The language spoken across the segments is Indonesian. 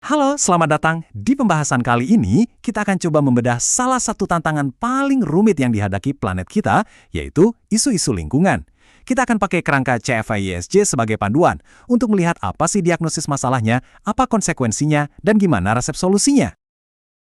Halo, selamat datang. Di pembahasan kali ini, kita akan coba membedah salah satu tantangan paling rumit yang dihadapi planet kita, yaitu isu-isu lingkungan. Kita akan pakai kerangka CFA-ISJ sebagai panduan untuk melihat apa sih diagnosis masalahnya, apa konsekuensinya, dan gimana resep solusinya.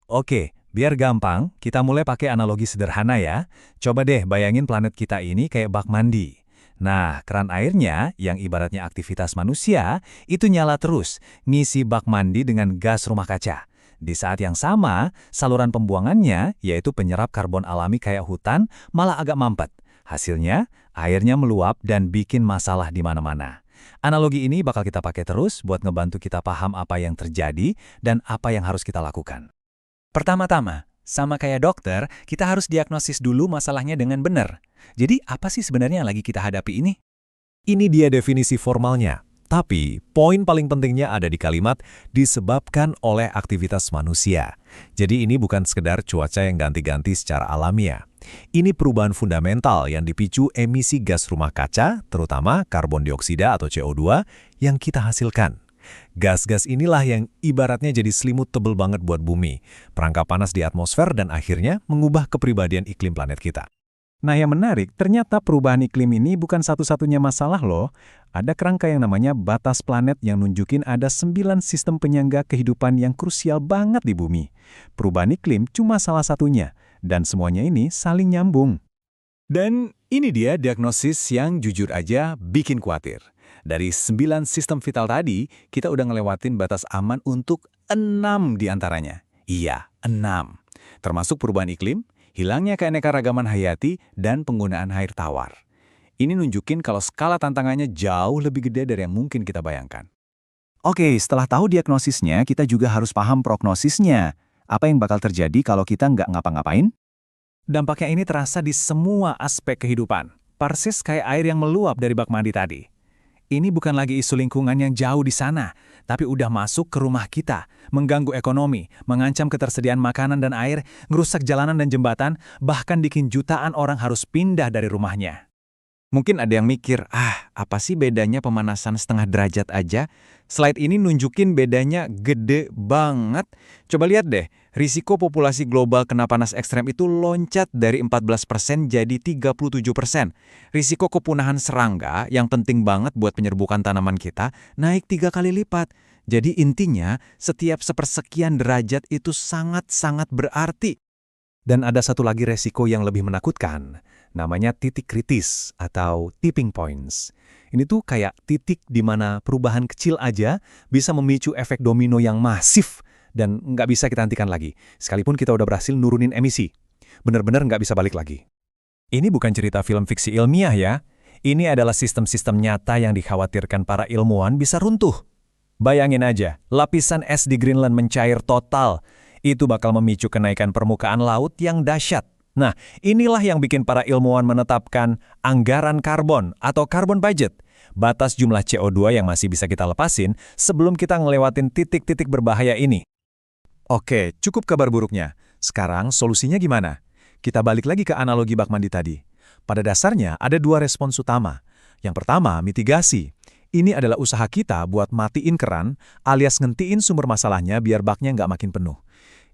Oke, biar gampang, kita mulai pakai analogi sederhana ya. Coba deh bayangin planet kita ini kayak bak mandi. Nah, keran airnya yang ibaratnya aktivitas manusia, itu nyala terus, ngisi bak mandi dengan gas rumah kaca. Di saat yang sama, saluran pembuangannya, yaitu penyerap karbon alami kayak hutan, malah agak mampet. Hasilnya, airnya meluap dan bikin masalah di mana-mana. Analogi ini bakal kita pakai terus buat ngebantu kita paham apa yang terjadi dan apa yang harus kita lakukan. Pertama-tama, sama kayak dokter, kita harus diagnosis dulu masalahnya dengan benar. Jadi, apa sih sebenarnya yang lagi kita hadapi ini? Ini dia definisi formalnya. Tapi, poin paling pentingnya ada di kalimat disebabkan oleh aktivitas manusia. Jadi ini bukan sekedar cuaca yang ganti-ganti secara alamiah. Ini perubahan fundamental yang dipicu emisi gas rumah kaca, terutama karbon dioksida atau CO2, yang kita hasilkan. Gas-gas inilah yang ibaratnya jadi selimut tebel banget buat bumi, perangkap panas di atmosfer dan akhirnya mengubah kepribadian iklim planet kita. Nah, yang menarik, ternyata perubahan iklim ini bukan satu-satunya masalah loh. Ada kerangka yang namanya batas planet yang nunjukin ada 9 sistem penyangga kehidupan yang krusial banget di bumi. Perubahan iklim cuma salah satunya, dan semuanya ini saling nyambung. Dan ini dia diagnosis yang jujur aja bikin khawatir. Dari 9 sistem vital tadi, kita udah ngelewatin batas aman untuk 6 diantaranya. Iya, 6. Termasuk perubahan iklim, hilangnya keanekaragaman hayati, dan penggunaan air tawar. Ini nunjukin kalau skala tantangannya jauh lebih gede dari yang mungkin kita bayangkan. Oke, setelah tahu diagnosisnya, kita juga harus paham prognosisnya. Apa yang bakal terjadi kalau kita nggak ngapa-ngapain? Dampaknya ini terasa di semua aspek kehidupan. Persis kayak air yang meluap dari bak mandi tadi. Ini bukan lagi isu lingkungan yang jauh di sana, tapi udah masuk ke rumah kita, mengganggu ekonomi, mengancam ketersediaan makanan dan air, ngerusak jalanan dan jembatan, bahkan bikin jutaan orang harus pindah dari rumahnya. Mungkin ada yang mikir, apa sih bedanya pemanasan setengah derajat aja? Slide ini nunjukin bedanya gede banget. Coba lihat deh, risiko populasi global kena panas ekstrem itu loncat dari 14% jadi 37%. Risiko kepunahan serangga yang penting banget buat penyerbukan tanaman kita naik 3 kali lipat. Jadi intinya, setiap sepersekian derajat itu sangat-sangat berarti. Dan ada satu lagi resiko yang lebih menakutkan, namanya titik kritis atau tipping points. Ini tuh kayak titik di mana perubahan kecil aja bisa memicu efek domino yang masif dan nggak bisa kita hentikan lagi, sekalipun kita udah berhasil nurunin emisi. Bener-bener nggak bisa balik lagi. Ini bukan cerita film fiksi ilmiah ya. Ini adalah sistem-sistem nyata yang dikhawatirkan para ilmuwan bisa runtuh. Bayangin aja, lapisan es di Greenland mencair total. Itu bakal memicu kenaikan permukaan laut yang dahsyat. Nah, inilah yang bikin para ilmuwan menetapkan anggaran karbon atau carbon budget, batas jumlah CO2 yang masih bisa kita lepasin sebelum kita ngelewatin titik-titik berbahaya ini. Oke, cukup kabar buruknya. Sekarang solusinya gimana? Kita balik lagi ke analogi bak mandi tadi. Pada dasarnya ada 2 respons utama. Yang pertama, mitigasi. Ini adalah usaha kita buat matiin keran alias ngentiin sumber masalahnya biar baknya nggak makin penuh.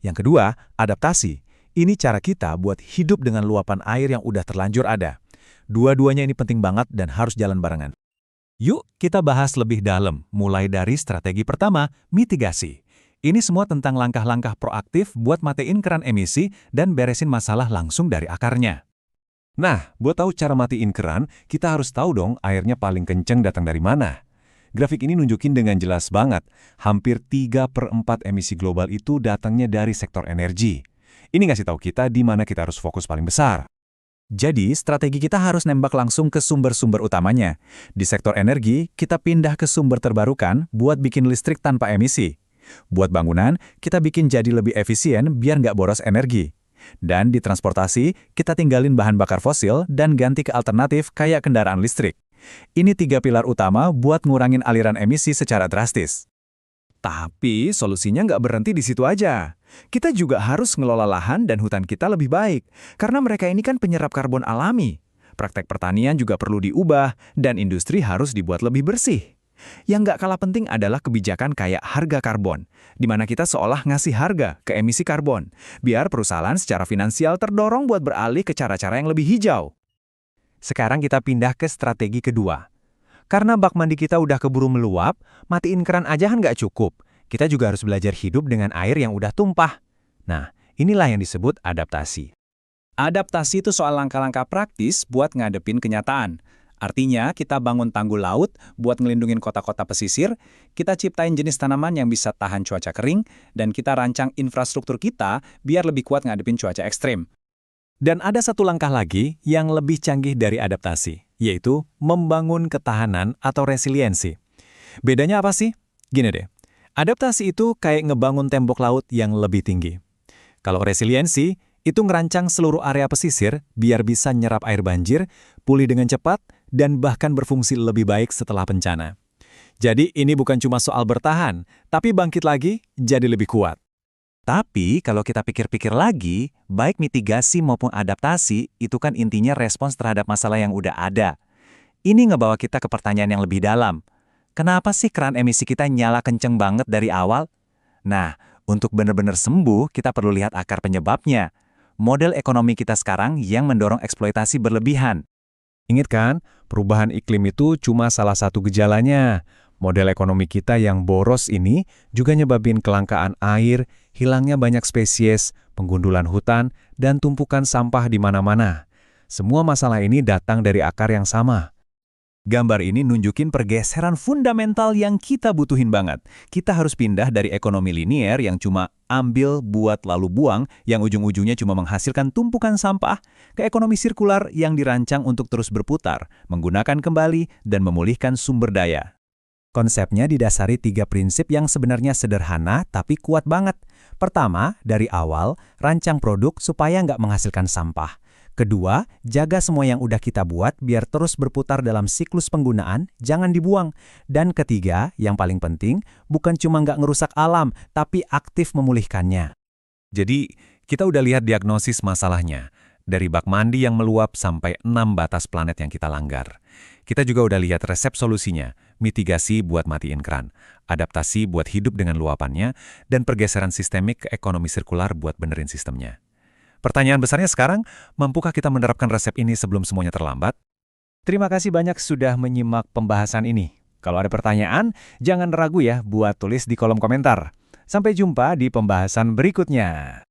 Yang kedua, adaptasi. Ini cara kita buat hidup dengan luapan air yang udah terlanjur ada. Dua-duanya ini penting banget dan harus jalan barengan. Yuk, kita bahas lebih dalam, mulai dari strategi pertama, mitigasi. Ini semua tentang langkah-langkah proaktif buat matiin keran emisi dan beresin masalah langsung dari akarnya. Nah, buat tahu cara matiin keran, kita harus tahu dong airnya paling kenceng datang dari mana. Grafik ini nunjukin dengan jelas banget, hampir 3/4 emisi global itu datangnya dari sektor energi. Ini ngasih tahu kita di mana kita harus fokus paling besar. Jadi, strategi kita harus nembak langsung ke sumber-sumber utamanya. Di sektor energi, kita pindah ke sumber terbarukan buat bikin listrik tanpa emisi. Buat bangunan, kita bikin jadi lebih efisien biar nggak boros energi. Dan di transportasi, kita tinggalin bahan bakar fosil dan ganti ke alternatif kayak kendaraan listrik. Ini 3 pilar utama buat ngurangin aliran emisi secara drastis. Tapi solusinya nggak berhenti di situ aja. Kita juga harus ngelola lahan dan hutan kita lebih baik, karena mereka ini kan penyerap karbon alami. Praktek pertanian juga perlu diubah, dan industri harus dibuat lebih bersih. Yang nggak kalah penting adalah kebijakan kayak harga karbon, di mana kita seolah ngasih harga ke emisi karbon, biar perusahaan secara finansial terdorong buat beralih ke cara-cara yang lebih hijau. Sekarang kita pindah ke strategi kedua. Karena bak mandi kita udah keburu meluap, matiin keran aja kan nggak cukup. Kita juga harus belajar hidup dengan air yang udah tumpah. Nah, inilah yang disebut adaptasi. Adaptasi itu soal langkah-langkah praktis buat ngadepin kenyataan. Artinya, kita bangun tanggul laut buat ngelindungin kota-kota pesisir, kita ciptain jenis tanaman yang bisa tahan cuaca kering, dan kita rancang infrastruktur kita biar lebih kuat ngadepin cuaca ekstrem. Dan ada satu langkah lagi yang lebih canggih dari adaptasi, yaitu membangun ketahanan atau resiliensi. Bedanya apa sih? Gini deh, adaptasi itu kayak ngebangun tembok laut yang lebih tinggi. Kalau resiliensi, itu ngerancang seluruh area pesisir biar bisa nyerap air banjir, pulih dengan cepat, dan bahkan berfungsi lebih baik setelah bencana. Jadi ini bukan cuma soal bertahan, tapi bangkit lagi jadi lebih kuat. Tapi kalau kita pikir-pikir lagi, baik mitigasi maupun adaptasi itu kan intinya respons terhadap masalah yang udah ada. Ini ngebawa kita ke pertanyaan yang lebih dalam. Kenapa sih keran emisi kita nyala kenceng banget dari awal? Nah, untuk benar-benar sembuh, kita perlu lihat akar penyebabnya. Model ekonomi kita sekarang yang mendorong eksploitasi berlebihan. Ingat kan, perubahan iklim itu cuma salah satu gejalanya. Model ekonomi kita yang boros ini juga nyebabin kelangkaan air, hilangnya banyak spesies, penggundulan hutan, dan tumpukan sampah di mana-mana. Semua masalah ini datang dari akar yang sama. Gambar ini nunjukin pergeseran fundamental yang kita butuhin banget. Kita harus pindah dari ekonomi linier yang cuma ambil, buat, lalu buang, yang ujung-ujungnya cuma menghasilkan tumpukan sampah, ke ekonomi sirkular yang dirancang untuk terus berputar, menggunakan kembali, dan memulihkan sumber daya. Konsepnya didasari 3 prinsip yang sebenarnya sederhana tapi kuat banget. Pertama, dari awal, rancang produk supaya nggak menghasilkan sampah. Kedua, jaga semua yang udah kita buat biar terus berputar dalam siklus penggunaan, jangan dibuang. Dan ketiga, yang paling penting, bukan cuma nggak ngerusak alam, tapi aktif memulihkannya. Jadi, kita udah lihat diagnosis masalahnya. Dari bak mandi yang meluap sampai 6 batas planet yang kita langgar. Kita juga udah lihat resep solusinya, mitigasi buat matiin keran, adaptasi buat hidup dengan luapannya, dan pergeseran sistemik ke ekonomi sirkular buat benerin sistemnya. Pertanyaan besarnya sekarang, mampukah kita menerapkan resep ini sebelum semuanya terlambat? Terima kasih banyak sudah menyimak pembahasan ini. Kalau ada pertanyaan, jangan ragu ya buat tulis di kolom komentar. Sampai jumpa di pembahasan berikutnya.